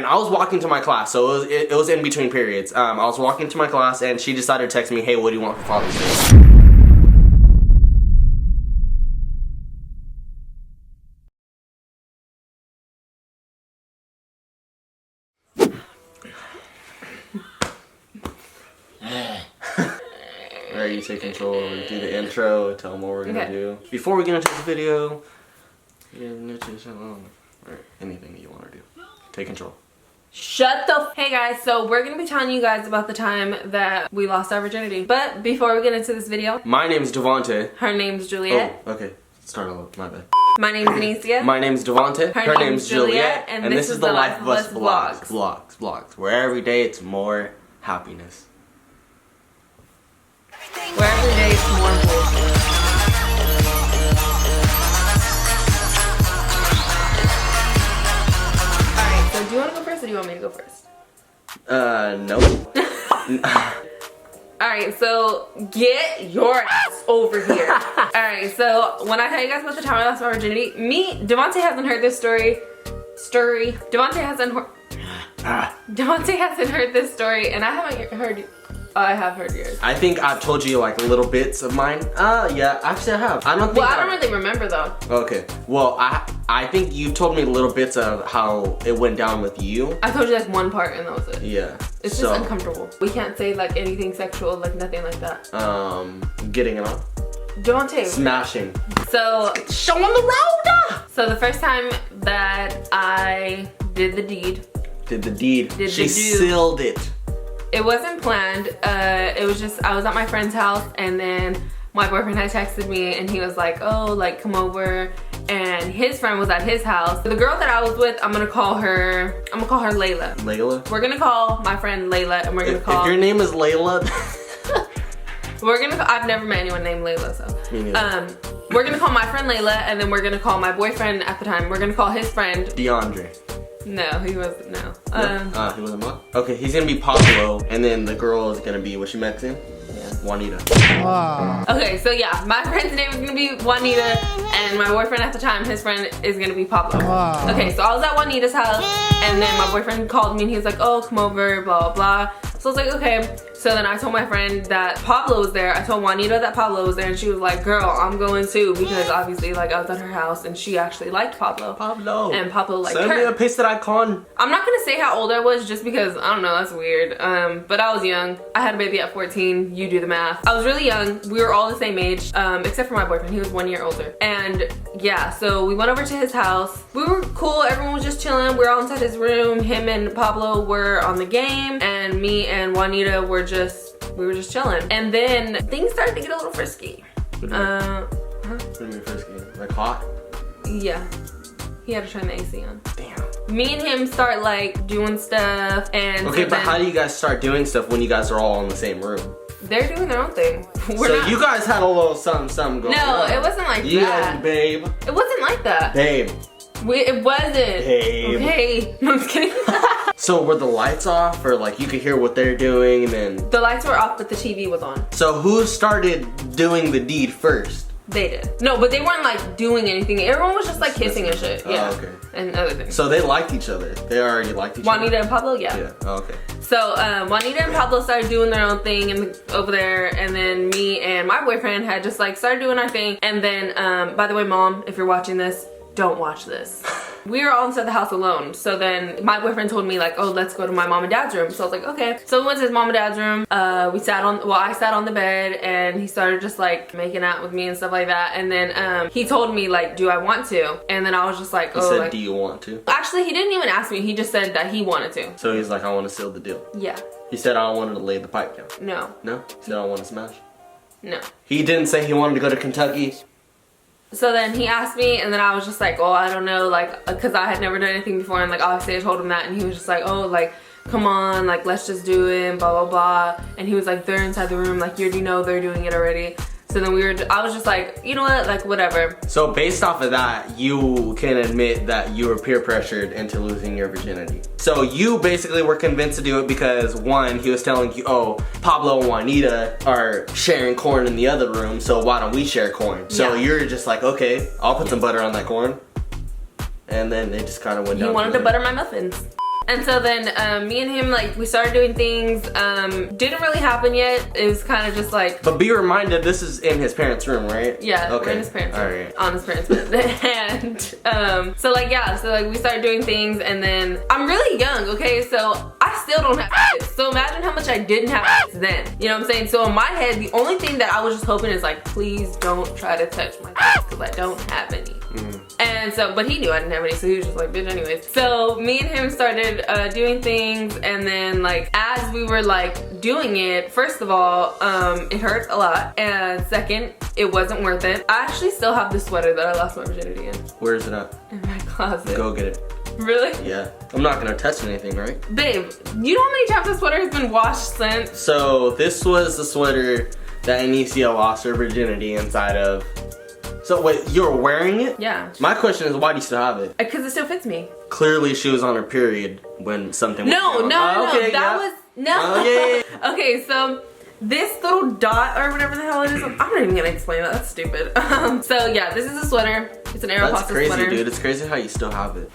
And I was walking to my class, so it was in between periods. I was walking to my class, and she decided to text me, hey, what do you want for Father's Day? Alright, you take control, do the intro, tell them what we're gonna do. Before we get into the video, or anything you want to do. Take control. Shut the Hey guys, so we're gonna be telling you guys about the time that we lost our virginity. But before we get into this video, my name's Devonte. Her name's Juliet. Oh, okay. Start over. My bad. My name's Anicia. My name's Devonte. Her name's Juliet. And this is the Life of Us Vlogs. Where every day it's more happiness. Where every day it's more bullshit. Alright, so do you want to go first or do you want me to go first? No. Alright, so get your ass over here. Alright, so when I tell you guys about the time I lost my virginity, Devonte hasn't heard this story. Devonte hasn't heard this story, and I haven't heard. I have heard yours. I think I've told you like little bits of mine. Yeah, actually I have. I don't think. Well, I don't really remember though. Okay. Well, I think you told me little bits of how it went down with you. I told you like one part, and that was it. Yeah. It's just uncomfortable. We can't say like anything sexual, like nothing like that. Getting it on. Devonte. Smashing. So show on the road. So the first time that I did the deed. She sealed it. It wasn't planned. It was just, I was at my friend's house, and then my boyfriend had texted me, and he was like, oh, like come over. And his friend was at his house. The girl that I was with, I'm gonna call her Layla. Layla? We're gonna call my friend Layla, and we're gonna call. If your name is Layla. I've never met anyone named Layla, so. We're gonna call my friend Layla, and then we're gonna call my boyfriend at the time. We're gonna call his friend. DeAndre. No, he wasn't, no. He wasn't what? Okay, he's gonna be Pablo, and then the girl is gonna be, what's she Mexican? Yeah. Juanita. Wow. Okay, so yeah, my friend's name is gonna be Juanita, and my boyfriend at the time, his friend is gonna be Pablo. Wow. Okay, so I was at Juanita's house, and then my boyfriend called me, and he was like, oh, come over, blah, blah, blah. So I was like, okay. So then I told my friend that Pablo was there. I told Juanita that Pablo was there, and she was like, girl, I'm going too, because obviously like I was at her house and she actually liked Pablo. And Pablo liked her. Send me a pasted icon. I'm not gonna say how old I was just because, I don't know, that's weird. But I was young. I had a baby at 14, you do the math. I was really young. We were all the same age, except for my boyfriend, he was 1 year older. And yeah, so we went over to his house. We were cool, everyone was just chilling. We were all inside his room. Him and Pablo were on the game, and me and Juanita were we were just chilling. And then things started to get a little frisky. What do you mean frisky? Like hot? Yeah. He had to turn the AC on. Damn. Me and him start like doing stuff, and okay, but how do you guys start doing stuff when you guys are all in the same room? They're doing their own thing. You guys had a little something going on. No, it wasn't like that. Yeah, babe. It wasn't like that. Babe. It wasn't. Babe. Okay. No, I'm just kidding. So were the lights off, or like you could hear what they're doing, and then? The lights were off, but the TV was on. So who started doing the deed first? They did. No, but they weren't like doing anything. Everyone was just like kissing and shit. Yeah. Oh, okay. And other things. So they liked each other. They already liked each other. Juanita and Pablo, yeah. Yeah. Oh, okay. So Juanita and Pablo started doing their own thing over there, and then me and my boyfriend had just like started doing our thing. And then, by the way, Mom, if you're watching this, don't watch this. We were all inside the house alone. So then my boyfriend told me like, oh, let's go to my mom and dad's room. So I was like, okay. So we went to his mom and dad's room. I sat on the bed, and he started just like making out with me and stuff like that. And then he told me like, do I want to? And then I was just like, he said, do you want to? Actually, he didn't even ask me. He just said that he wanted to. So he's like, I want to seal the deal. Yeah. He said, I don't want to lay the pipe down. No. No? He said, I don't want to smash? No. He didn't say he wanted to go to Kentucky? So then he asked me, and then I was just like, oh, I don't know, like, because I had never done anything before, and like obviously I told him that, and he was just like, oh, like, come on, like, let's just do it, blah, blah, blah. And he was like, they're inside the room, like, you already know they're doing it already. So then I was just like, you know what, like, whatever. So based off of that, you can admit that you were peer pressured into losing your virginity. So you basically were convinced to do it because, one, he was telling you, oh, Pablo and Juanita are sharing corn in the other room, so why don't we share corn? So you're just like, okay, I'll put some butter on that corn. And then it just kind of went down. He wanted to butter my muffins. And so then me and him, like, we started doing things. Didn't really happen yet. It was kind of just like. But be reminded, this is in his parents' room, right? Yeah, okay. we're in his parents' room. All right. On his parents' bed. And so like, yeah, so like we started doing things, and then I'm really young, okay? So I still don't have kids. So imagine how much I didn't have kids then. You know what I'm saying? So in my head, the only thing that I was just hoping is like, please don't try to touch my kids because I don't have any. And so, but he knew I didn't have any, so he was just like, bitch, anyways. So me and him started doing things, and then like as we were like doing it, first of all, it hurt a lot, and second, it wasn't worth it. I actually still have the sweater that I lost my virginity in. Where is it at? In my closet. Go get it. Really? Yeah. I'm not gonna touch anything, right? Babe, you know how many times the sweater has been washed since? So this was the sweater that Anicia lost her virginity inside of. So wait, you were wearing it? Yeah. My question is, why do you still have it? Because it still fits me. Clearly she was on her period when something was No, going no, on. no, Okay, that yeah. was, no. Oh, yeah. Okay, so this little dot or whatever the hell it is, I'm not even gonna explain it, that's stupid. So yeah, this is a sweater. It's an Aeropostale That's crazy, sweater. dude. It's crazy how you still have it.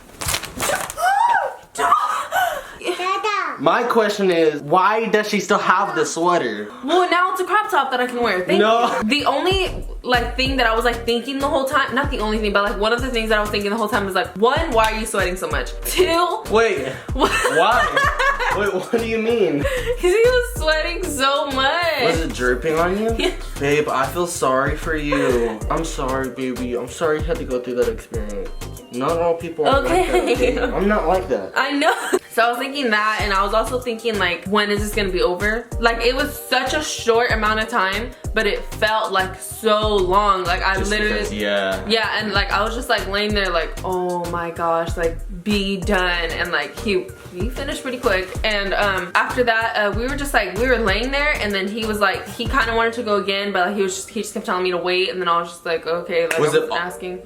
My question is, why does she still have the sweater? Well, now it's a crop top that I can wear. Thank No. you. The only like thing that I was like thinking the whole time, not the only thing, but like one of the things that I was thinking the whole time was like, one, why are you sweating so much? Two, Wait, why? Wait, what do you mean? Because he was sweating so much. Was it dripping on you? Yeah. Babe, I feel sorry for you. I'm sorry, baby. I'm sorry you had to go through that experience. Not all people are like that. Okay. I'm not like that. I know. So I was thinking that, and I was also thinking like, when is this gonna be over? Like, it was such a short amount of time, but it felt like so long. Like I Just literally, because, yeah. yeah, and like I was just like laying there like, oh my gosh, like be done. And like he finished pretty quick. And after that, we were just like, we were laying there, and then he was like, he kind of wanted to go again, but like, he just kept telling me to wait, and then I was just like, okay, like Was I it was asking.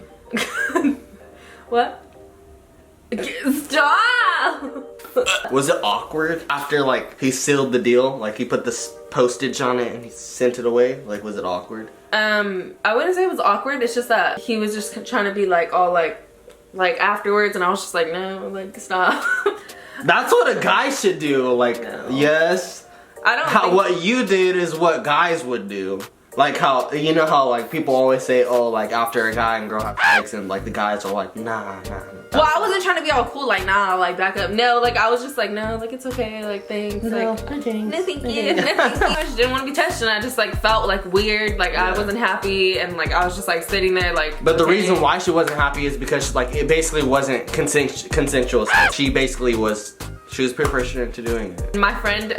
What? Stop! Was it awkward after like he sealed the deal? Like he put this postage on it and he sent it away? Like, was it awkward? I wouldn't say it was awkward. It's just that he was just trying to be like all like afterwards, and I was just like, no, like stop. That's what a guy should do. Like, No. yes. I don't think What you did is what guys would do. Like how, you know how like people always say, oh, like after a guy and girl have sex, and like the guys are like, nah. Well, I wasn't trying to be all cool, like, nah, like, back up. No, like, I was just like, no, like, it's okay, like, thanks. No, like, thanks. no, thank you. No, thank you. I just didn't want to be touched, and I just, like, felt, like, weird. Like, I wasn't happy, and, like, I was just, like, sitting there, like, But the okay. reason why she wasn't happy is because, like, it basically wasn't consensual. She basically was, she was peer pressured into doing it. My friend,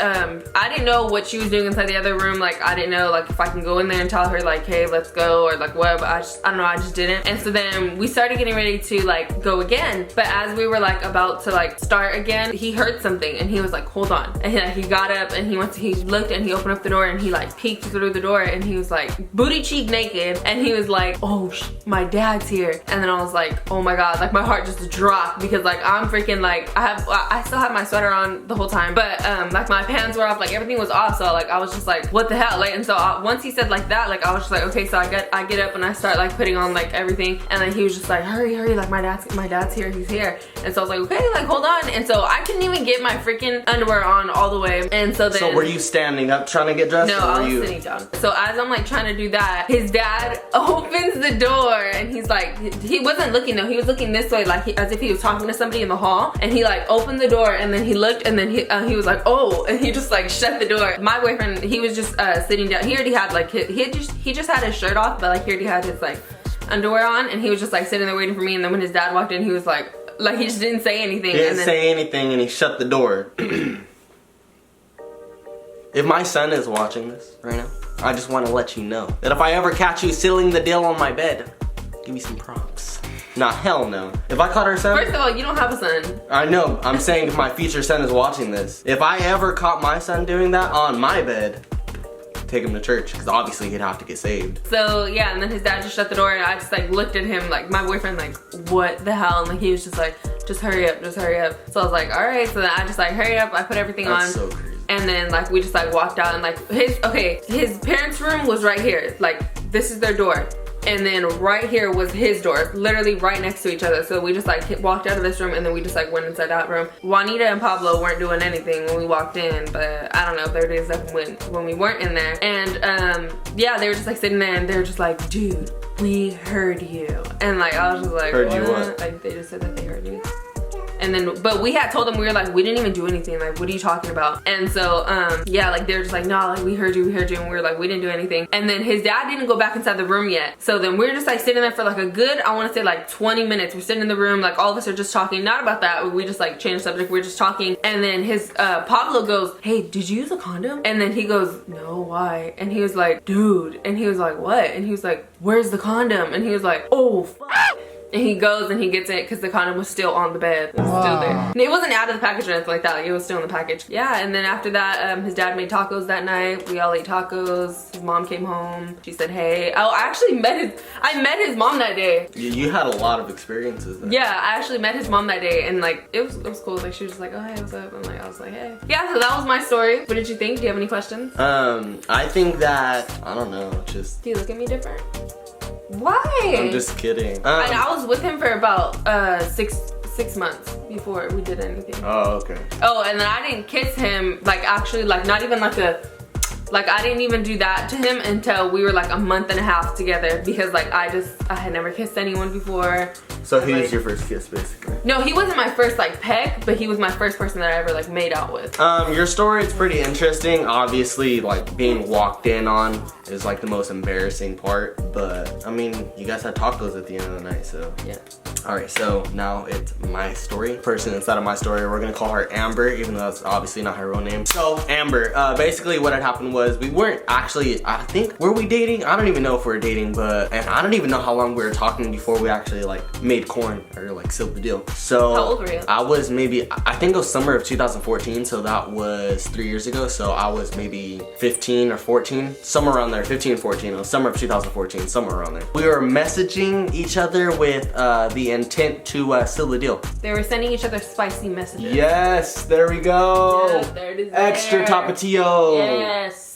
I didn't know what she was doing inside the other room. Like, I didn't know, like, if I can go in there and tell her, like, hey, let's go, or, like, what, but I don't know, I just didn't. And so then we started getting ready to, like, go again. But as we were, like, about to, like, start again, he heard something, and he was like, hold on. And he got up, and he looked, and he opened up the door, and he, like, peeked through the door, and he was, like, booty cheek naked, and he was like, oh, my dad's here. And then I was like, oh my God, like, my heart just dropped, because, like, I'm freaking, like, I still have my sweater on the whole time, but like my pants were off, like everything was off, so like I was just like, what the hell, like. And so once he said like that, like I was just like, okay. So I get up and I start like putting on like everything, and then he was just like, hurry, like my dad's here, he's here. And so I was like, okay, like hold on. And so I couldn't even get my freaking underwear on all the way. And so then, So were you standing up trying to get dressed? no, or were I was you sitting down. So as I'm like trying to do that, his dad opens the door, and he's like, he wasn't looking though, he was looking this way, like as if he was talking to somebody in the hall. And he like opened the door, and then he looked, and then he was like, oh, and he just like shut the door. My boyfriend, he was just sitting down. He already had like he just had his shirt off, but like he already had his like underwear on, and he was just like sitting there waiting for me. And then when his dad walked in, he was like he just didn't say anything. He didn't say anything, and he shut the door. If my son is watching this right now, I just want to let you know that if I ever catch you sealing the deal on my bed, give me some props. Nah, hell no. If I caught our son... First of all, you don't have a son. I know. I'm saying if my future son is watching this, if I ever caught my son doing that on my bed, take him to church, because obviously he'd have to get saved. So yeah, and then his dad just shut the door, and I just like looked at him, like my boyfriend, like what the hell, and like he was just like, just hurry up. So I was like, all right. So then I just like hurried up, I put everything on. That's so crazy. And then like we just like walked out, and like his parents' room was right here. Like this is their door. and then right here was his door, literally right next to each other. So we just like walked out of this room and then we just like went inside that room. Juanita and Pablo weren't doing anything when we walked in, but I don't know, there days that when we weren't in there. And yeah, they were just like sitting there and they were just like, dude, we heard you. And like I was just like, heard you what? Like they just said that they heard me. And then, but we had told them, we were like, we didn't even do anything. Like, what are you talking about? And so, yeah, like they're just like, no, like we heard you. And we were like, we didn't do anything. And then his dad didn't go back inside the room yet. So then we're just like sitting there for like a good, I want to say like 20 minutes. We're sitting in the room, like all of us are just talking, not about that. We just like changed the subject. We're just talking. And then his, Pablo goes, hey, did you use a condom? And then he goes, no, why? And he was like, dude. And he was like, what? And he was like, where's the condom? And he was like, oh, fuck. And he goes and he gets it because the condom was still on the bed. It was still there. And it wasn't out of the package or anything like that. Like, it was still in the package. Yeah, and then after that, his dad made tacos that night. We all ate tacos. His mom came home. She said, hey. Oh, I actually met his mom that day. You had a lot of experiences then. Yeah, I actually met his mom that day and like, it was cool. Like, she was just like, oh, hey, what's up? And like, I was like, hey. Yeah, so that was my story. What did you think? Do you have any questions? I think that, I don't know, just... Do you look at me different? Why? I'm just kidding. And I was with him for about 6 months before we did anything. Oh, okay. Oh, and then I didn't kiss him, like actually, like not even like I didn't even do that to him until we were like a month and a half together because like I had never kissed anyone before. So he was your first kiss basically? No, he wasn't my first like peck, but he was my first person that I ever like made out with. Your story is pretty interesting. Obviously, like being walked in on is like the most embarrassing part, but I mean, you guys had tacos at the end of the night, so yeah. Alright, so now it's my story. Person inside of my story, we're gonna call her Amber, even though that's obviously not her real name. So, Amber, basically what had happened was we weren't actually, I think, were we dating? I don't even know if we were dating, but, and I don't even know how long we were talking before we actually like made corn or like sealed the deal. So, how old were you? I was maybe, I think it was summer of 2014, so that was 3 years ago. So I was maybe 15 or 14, somewhere around there, 15, 14, it was summer of 2014, somewhere around there. We were messaging each other with the intent to seal the deal. They were sending each other spicy messages. Yes, there we go. Yes, there it is. Extra tapatio. Yes.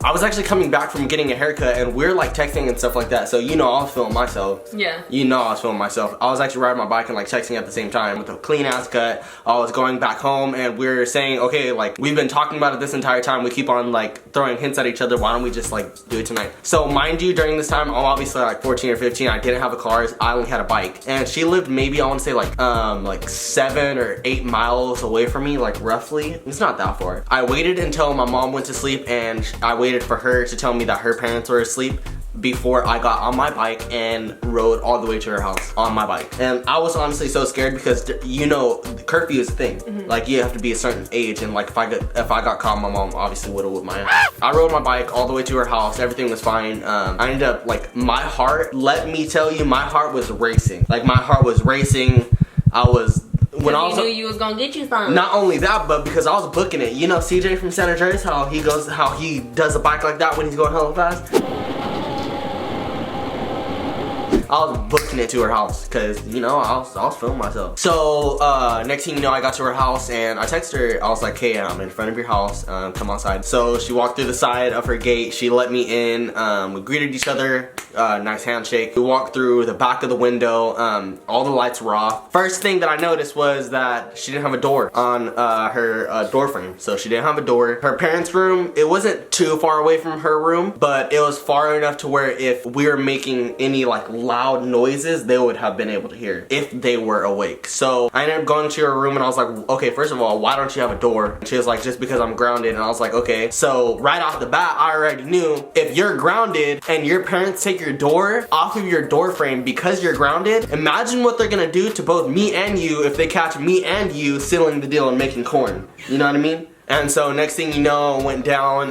I was actually coming back from getting a haircut and we're like texting and stuff like that. So you know I was feeling myself. Yeah. You know I was feeling myself. I was actually riding my bike and like texting at the same time with a clean ass cut. I was going back home and we're saying, okay, like we've been talking about it this entire time. We keep on like throwing hints at each other. Why don't we just like do it tonight? So mind you, during this time, I'm obviously like 14 or 15. I didn't have a car. I only had a bike. And she lived maybe, I want to say like 7 or 8 miles away from me, like roughly. It's not that far. I waited until my mom went to sleep and I waited for her to tell me that her parents were asleep before I got on my bike and rode all the way to her house on my bike. And I was honestly so scared because you know curfew is a thing. Like you have to be a certain age, and like if I got caught, my mom obviously would have whipped my ass. I rode my bike all the way to her house. Everything was fine. I ended up like my heart. Let me tell you, my heart was racing. Like my heart was racing. I was. When I knew you was gonna get you something. Not only that, but because I was booking it. You know CJ from San Andreas, how he does a bike like that when he's going hella fast. I was booking it to her house because, you know, I was filming myself. So, next thing you know, I got to her house and I texted her. I was like, hey, I'm in front of your house. Come outside. So she walked through the side of her gate. She let me in. We greeted each other. Nice handshake. We walked through the back of the window. All the lights were off. First thing that I noticed was that she didn't have a door on her door frame. So she didn't have a door. Her parents' room, it wasn't too far away from her room, but it was far enough to where if we were making any like loud noises, they would have been able to hear if they were awake. So I ended up going to her room and I was like, okay, first of all, why don't you have a door? And she was like, just because I'm grounded. And I was like, okay. So right off the bat, I already knew if you're grounded and your parents take your door off of your door frame because you're grounded, imagine what they're gonna do to both me and you if they catch me and you sealing the deal and making corn. You know what I mean? And so next thing you know, went down.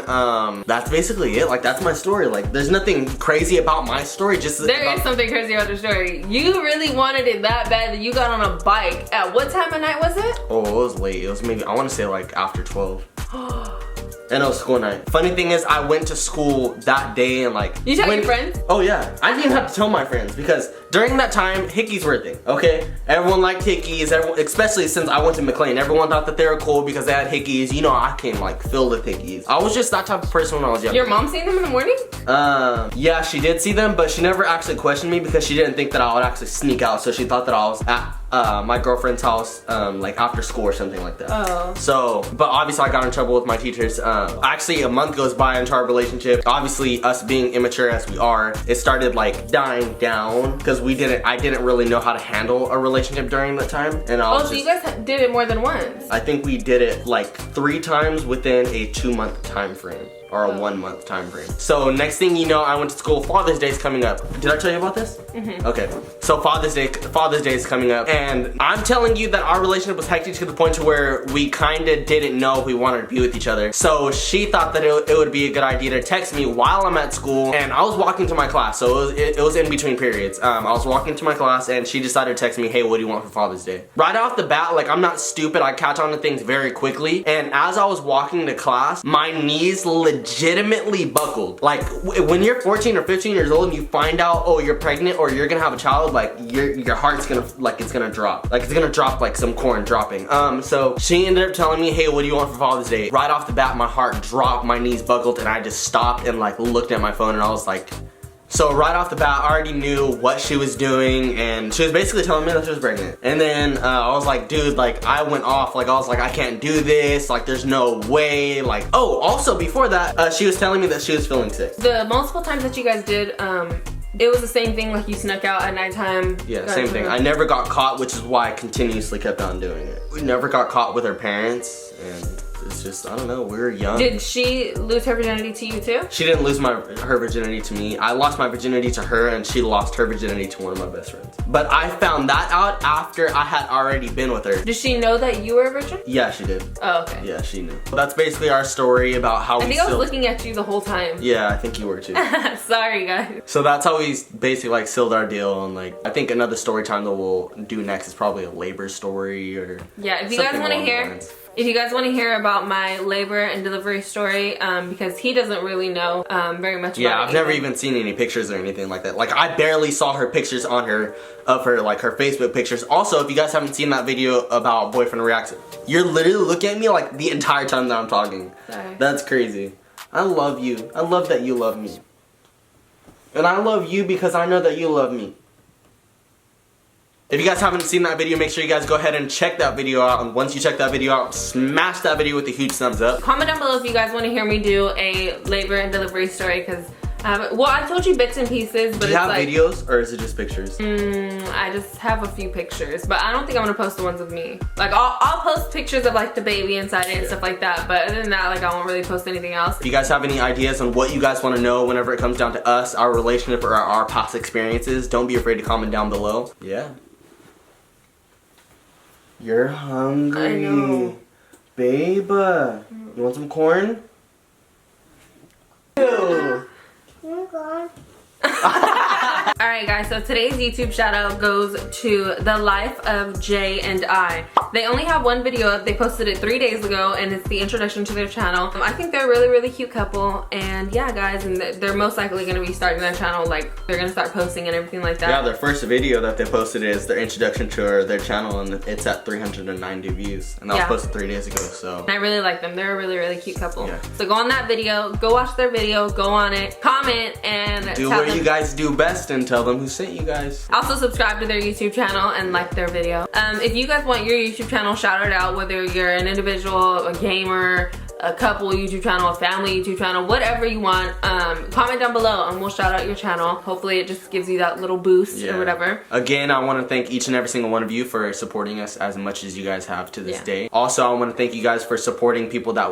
That's basically it. Like that's my story. Like there's nothing crazy about my story. Just there is something crazy about your story. You really wanted it that bad that you got on a bike. At what time of night was it? Oh, it was late. It was maybe, I want to say like after 12. And it was school night. Funny thing is, I went to school that day and like... You tell your friends? Oh yeah. I didn't even have to tell my friends because during that time, hickeys were a thing, okay? Everyone liked hickeys, especially since I went to McLean. Everyone thought that they were cool because they had hickeys. You know, I came like filled with hickeys. I was just that type of person when I was young. Your mom seen them in the morning? Yeah, she did see them, but she never actually questioned me because she didn't think that I would actually sneak out. So she thought that I was at my girlfriend's house, like after school or something like that. Oh. So, but obviously I got in trouble with my teachers. Actually, a month goes by into our relationship. Obviously, us being immature as we are, it started like dying down because I didn't really know how to handle a relationship during that time. And so you guys did it more than once? I think we did it like 3 times within a 2-month time frame. Or a 1-month time frame. So next thing you know, I went to school. Father's Day is coming up. Did I tell you about this? Mm-hmm. Okay. So Father's Day is coming up, and I'm telling you that our relationship was hectic to the point to where we kind of didn't know if we wanted to be with each other. So she thought that it would be a good idea to text me while I'm at school, and I was walking to my class. So it was in between periods. I was walking to my class, and she decided to text me, "Hey, what do you want for Father's Day?" Right off the bat, like I'm not stupid. I catch on to things very quickly, and as I was walking to class, my knees legitimately buckled. Like when you're 14 or 15 years old and you find out, oh, you're pregnant or you're gonna have a child, like your heart's gonna it's gonna drop. Like it's gonna drop like some corn dropping. So she ended up telling me, "Hey, what do you want for Father's Day?" Right off the bat, my heart dropped, my knees buckled, and I just stopped and like looked at my phone, and I was like, so right off the bat, I already knew what she was doing, and she was basically telling me that she was pregnant. And then I was like, dude, like I went off, like I was like, I can't do this, like there's no way, like, oh, also before that, she was telling me that she was feeling sick. The multiple times that you guys did, it was the same thing, like you snuck out at nighttime? Yeah, same thing. I never got caught, which is why I continuously kept on doing it. We never got caught with her parents, and it's just, I don't know, we were young. Did she lose her virginity to you too? She didn't lose her virginity to me. I lost my virginity to her, and she lost her virginity to one of my best friends. But I found that out after I had already been with her. Did she know that you were a virgin? Yeah, she did. Oh, okay. Yeah, she knew. That's basically our story about how I think I was looking at you the whole time. Yeah, I think you were too. Sorry, guys. So that's how we basically like sealed our deal, and like I think another story time that we'll do next is probably a labor story or yeah. If you guys want to hear. If you guys want to hear about my labor and delivery story, because he doesn't really know very much about it. Yeah, I've never even seen any pictures or anything like that. Like, I barely saw her pictures on her Facebook pictures. Also, if you guys haven't seen that video about boyfriend reacts, you're literally looking at me like the entire time that I'm talking. Sorry. That's crazy. I love you. I love that you love me. And I love you because I know that you love me. If you guys haven't seen that video, make sure you guys go ahead and check that video out. And once you check that video out, smash that video with a huge thumbs up. Comment down below if you guys want to hear me do a labor and delivery story, because well, I told you bits and pieces, but do you have videos or is it just pictures? I just have a few pictures, but I don't think I'm gonna post the ones of me. Like I'll post pictures of like the baby inside it and stuff like that, but other than that, like I won't really post anything else. If you guys have any ideas on what you guys want to know whenever it comes down to us, our relationship, or our past experiences, don't be afraid to comment down below. Yeah. You're hungry. I know. Babe, you want some corn? Ew. Alright guys, so today's YouTube shout out goes to The Life of Jay and I. They only have one video up. They posted it 3 days ago, and it's the introduction to their channel. I think they're a really, really cute couple, and yeah guys, and they're most likely going to be starting their channel, like they're going to start posting and everything like that. Yeah, their first video that they posted is their introduction to their channel, and it's at 390 views, and that was posted 3 days ago, so. And I really like them. They're a really, really cute couple. Yeah. So go on that video, go watch their video, go on it, comment, and do what you guys do best and tell them who sent you guys. Also subscribe to their YouTube channel and like their video. If you guys want your YouTube channel shouted out, whether you're an individual, a gamer, a couple YouTube channel, a family YouTube channel, whatever you want, comment down below and we'll shout out your channel. Hopefully it just gives you that little boost or whatever. Again, I want to thank each and every single one of you for supporting us as much as you guys have to this day. Also, I want to thank you guys for supporting people that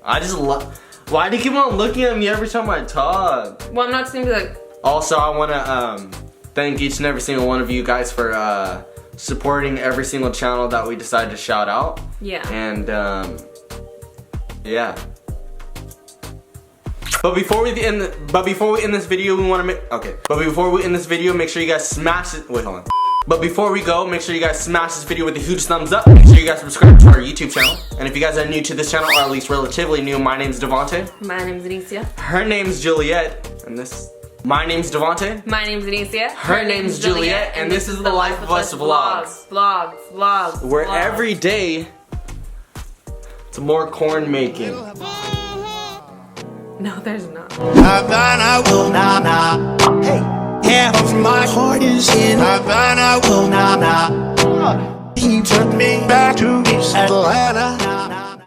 I just love. Why do you keep on looking at me every time I talk? Well, I'm not just gonna be like. Also, I want to thank each and every single one of you guys for supporting every single channel that we decided to shout out. Yeah. And yeah. But before we end this video, we want to make But before we end this video, make sure you guys smash it. Wait, hold on. But before we go, make sure you guys smash this video with a huge thumbs up. Make sure you guys subscribe to our YouTube channel. And if you guys are new to this channel, or at least relatively new, my name's Devontae. My name's Anicia. Her name's Juliet. And this... My name's Devontae. My name's Anicia. Her name's Juliet. And this is the Life of Us vlogs. Vlogs. Where every day, it's more corn making. No, there's not. I will not. Hey, half of my heart is in. I will not. He took me back to his Atlanta.